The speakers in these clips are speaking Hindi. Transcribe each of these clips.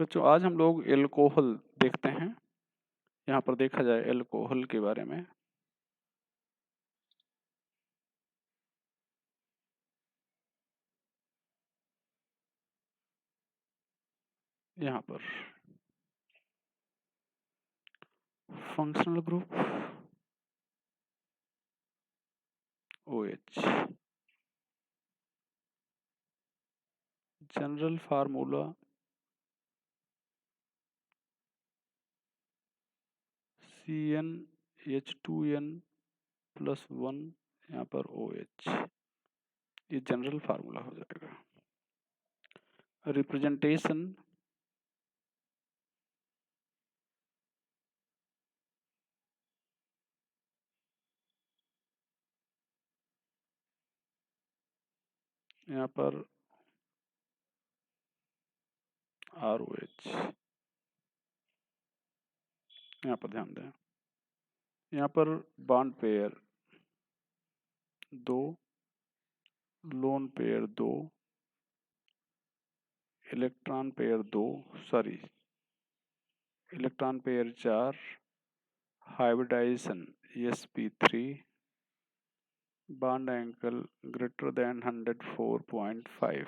बच्चों आज हम लोग एल्कोहल देखते हैं। यहाँ पर देखा जाए एल्कोहल के बारे में। यहाँ पर functional group OH, general formula CnH2n+1, यहाँ पर OH, ये जनरल फार्मूला हो जाएगा। रिप्रेजेंटेशन यहाँ पर ROH, यहाँ पर ध्यान दें। यहाँ पर bond pair 2, lone pair 2, electron pair 2, electron pair 4, hybridization sp3, bond angle greater than 104.5।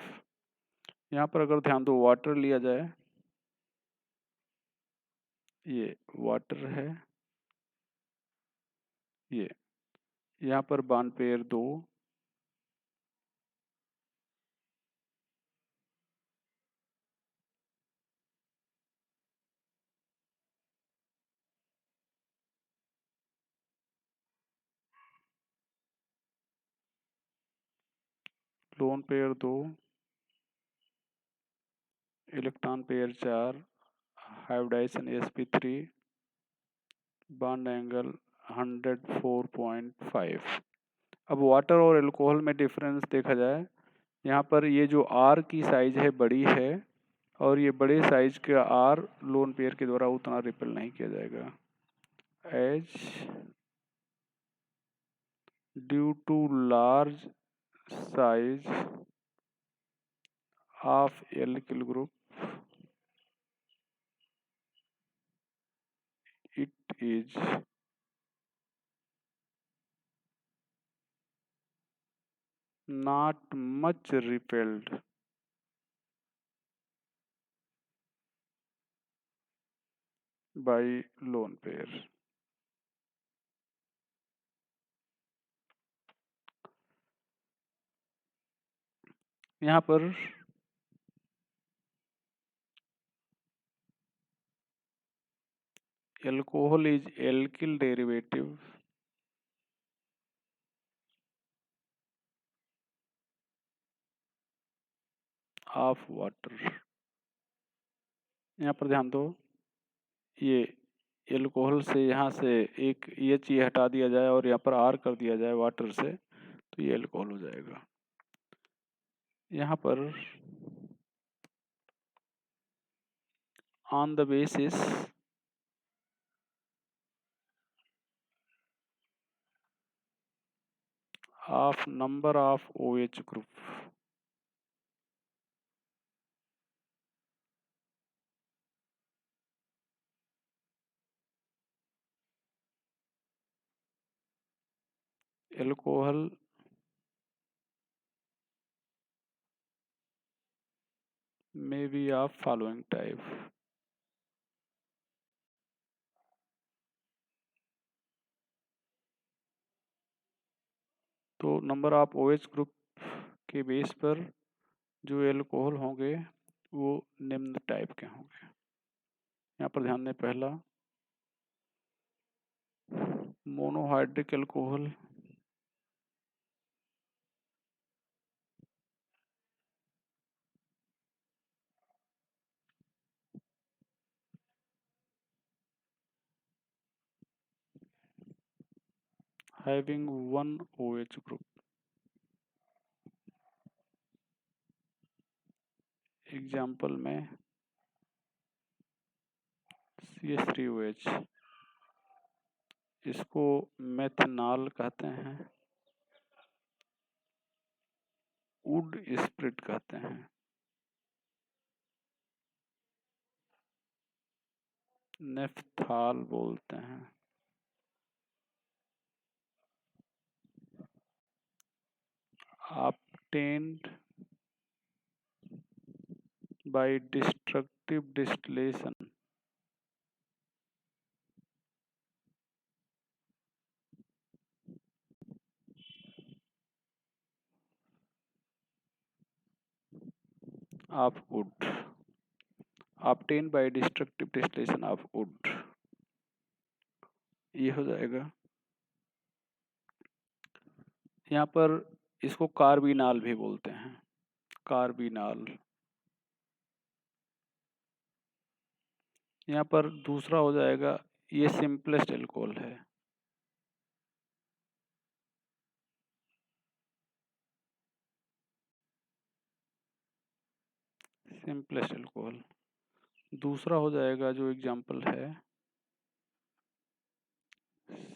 यहाँ पर अगर ध्यान दो वाटर लिया जाए, ये वाटर है, ये यहाँ पर bond pair 2, lone pair 2, electron pair 4, hybridization sp3, bond angle 104.5। अब वाटर और अल्कोहल में डिफरेंस देखा जाए, यहाँ पर ये जो R की साइज है बड़ी है और ये बड़े साइज का R लोन पेयर के द्वारा उतना रिपेल नहीं किया जाएगा। As due to large size of alkyl group, it is not much repelled by lone pair। यहाँ पर alcohol is alkyl derivative of water। यहाँ पर ध्यान दो, ये एल्कोहल से यहाँ से एक H ये हटा दिया जाए और यहाँ पर R कर दिया जाए वाटर से, तो ये एल्कोहल हो जाएगा। यहाँ पर on the basis of number of OH group, alcohol may be of following type। तो नंबर ऑफ OH ग्रुप के बेस पर जो एल्कोहल होंगे वो निम्न टाइप के होंगे। यहाँ पर ध्यान दें, पहला monohydric alcohol, having one OH group। Example में CH3OH, इसको मेथनॉल कहते हैं, वुड स्प्रिट कहते हैं। नेफ्थाल बोलते हैं। obtained by destructive distillation। of wood। obtained by destructive distillation of wood, ये हो जाएगा। यहाँ पर इसको कार्बिनाल भी बोलते हैं, कार्बिनाल। यहाँ पर दूसरा हो जाएगा, ये सिंपलेस्ट एल्कोहल है। Simplest alcohol. दूसरा हो जाएगा जो एग्जाम्पल है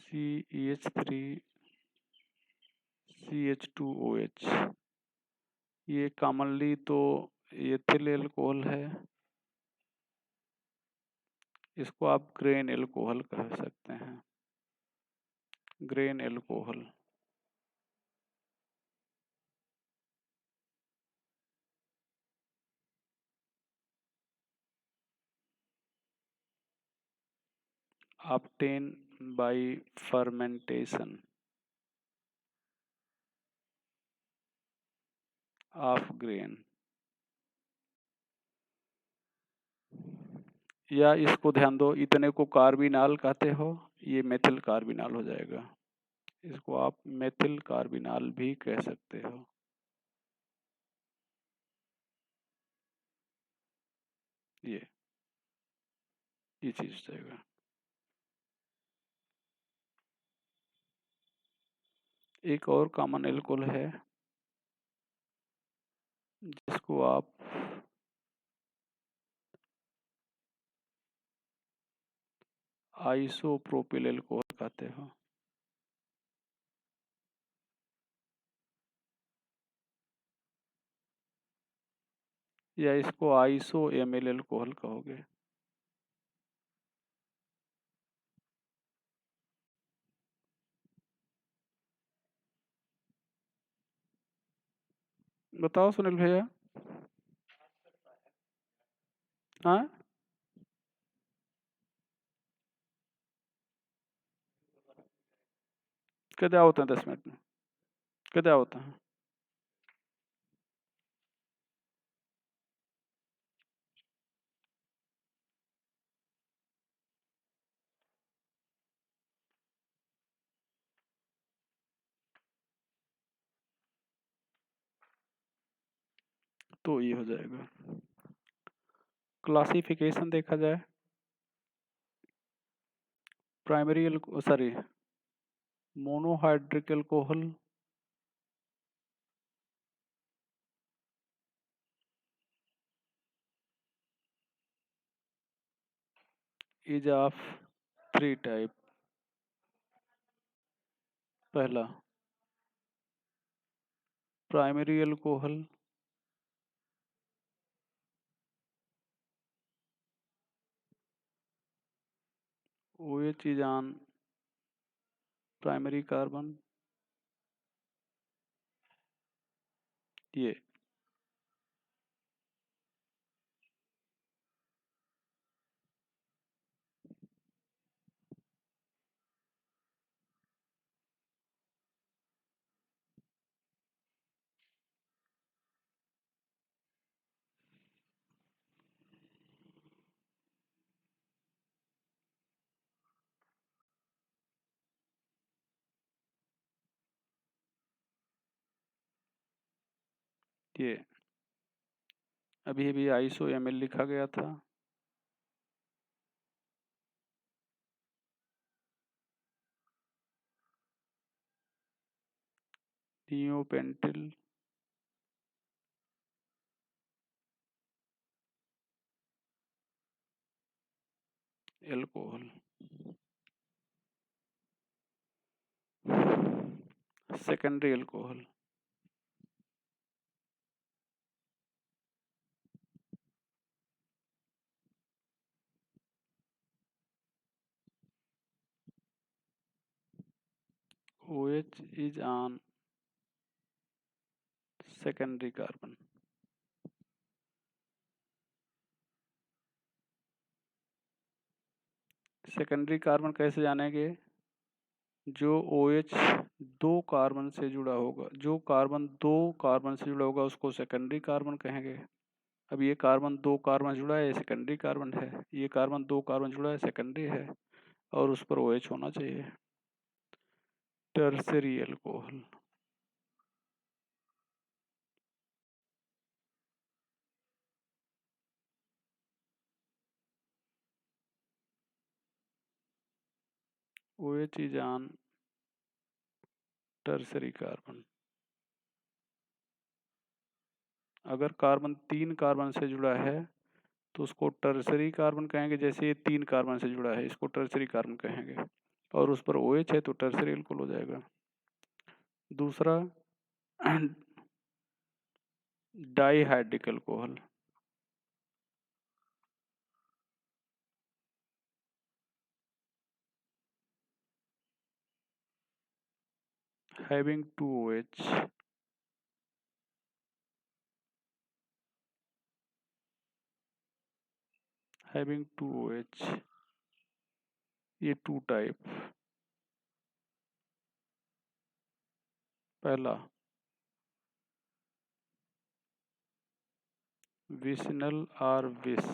CH3 CH2OH। ये कॉमनली तो एथिल एल्कोहल है, इसको आप ग्रेन एल्कोहल कह सकते हैं, grain alcohol. obtained by fermentation of grain। या इसको ध्यान दो, इतने को कार्बिनाल कहते हो, ये मेथिल कार्बिनाल हो जाएगा। इसको आप मेथिल कार्बिनाल भी कह सकते हो। ये चीज जाएगा। एक और कॉमन एल्कोहल है जिसको आप आइसोप्रोपिल एल्कोहल कहते हो। या इसको आइसो एमिल एल्कोहल कहोगे। बताओ सुनील भैया। हाँ, क्या होता है 10 मिनट में, क्या होता है? तो ये हो जाएगा। क्लासिफिकेशन देखा जाए, primary sorry monohydric alcohol, is of 3 type. पहला primary alcohol, OH is on primary carbon, ये ये अभी अभी आइसो एमएल लिखा गया था। Neopentyl, alcohol. Secondary alcohol, OH is on secondary carbon. Secondary carbon कैसे जानेंगे? जो OH दो कार्बन से जुड़ा होगा, जो कार्बन दो कार्बन से जुड़ा होगा उसको सेकेंडरी कार्बन कहेंगे। अब ये कार्बन दो कार्बन जुड़ा है, ये सेकेंडरी कार्बन है। ये कार्बन दो कार्बन जुड़ा है, सेकेंडरी है, और उस पर OH होना चाहिए। Tertiary alcohol. OH is on tertiary carbon. अगर कार्बन तीन कार्बन से जुड़ा है तो उसको टर्सरी कार्बन कहेंगे। जैसे ये तीन कार्बन से जुड़ा है, इसको टर्सरी कार्बन कहेंगे, और उस पर OH है तो टर्सरी एल्कोहल हो जाएगा। दूसरा dihydric alcohol. having two OH, having two OH, ये टू टाइप। पहला विसिनल और विस,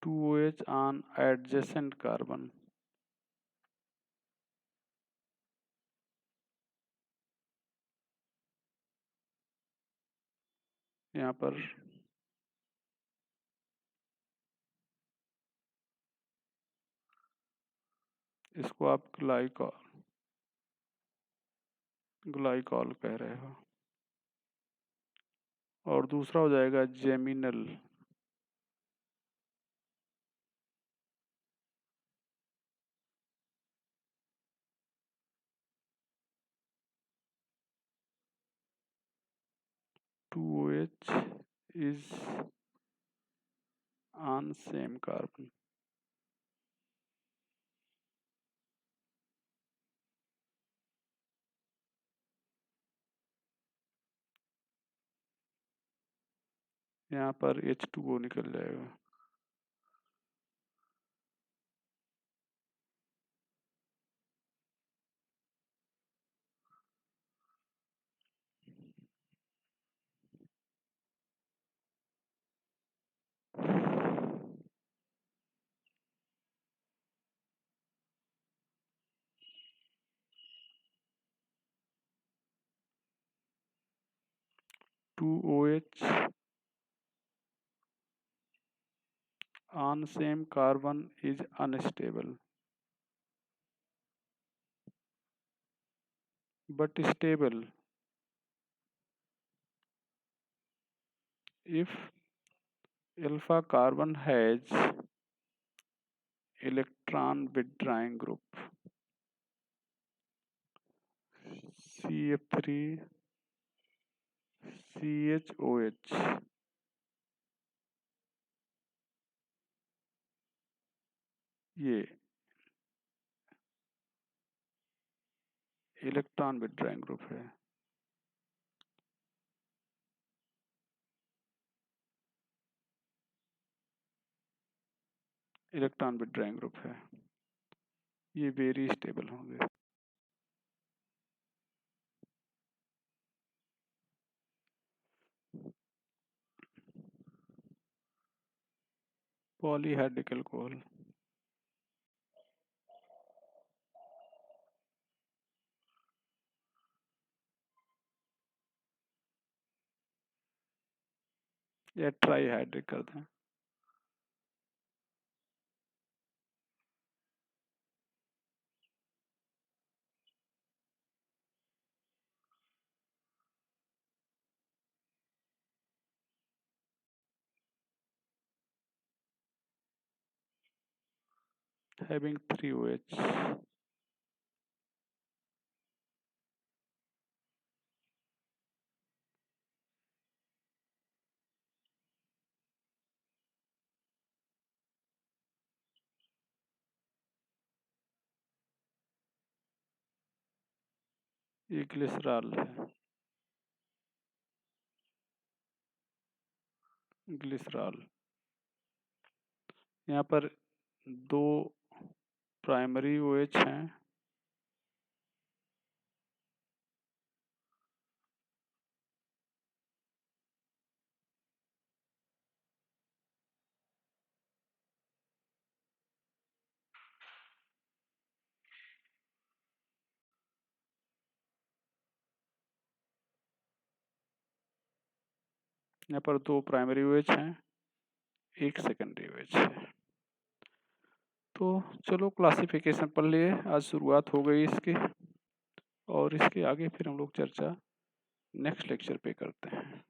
to OH on adjacent carbon। यहाँ पर इसको आप ग्लाइकॉल कह रहे हो। और दूसरा हो जाएगा geminal. Two OH is on same carbon। यहाँ पर H2O निकल जाएगा। Two OH on same carbon is unstable but stable if alpha carbon has electron withdrawing group CF3 CHOH। ये इलेक्ट्रॉन विड्रॉइंग ग्रुप है। इलेक्ट्रॉन विड्रॉइंग ग्रुप है, ये वेरी स्टेबल होंगे। Polyhydric alcohol. या ट्राईहाइड्रिक कर दें। Having three OH। ये ग्लिसरॉल है, ग्लिसरॉल। यहाँ पर 2 प्राइमरी OH हैं, यहाँ पर 2 प्राइमरी OH हैं, 1 सेकेंडरी OH है। तो चलो क्लासिफिकेशन पढ़ लिए, आज शुरुआत हो गई इसकी, और इसके आगे फिर हम लोग चर्चा नेक्स्ट लेक्चर पे करते हैं।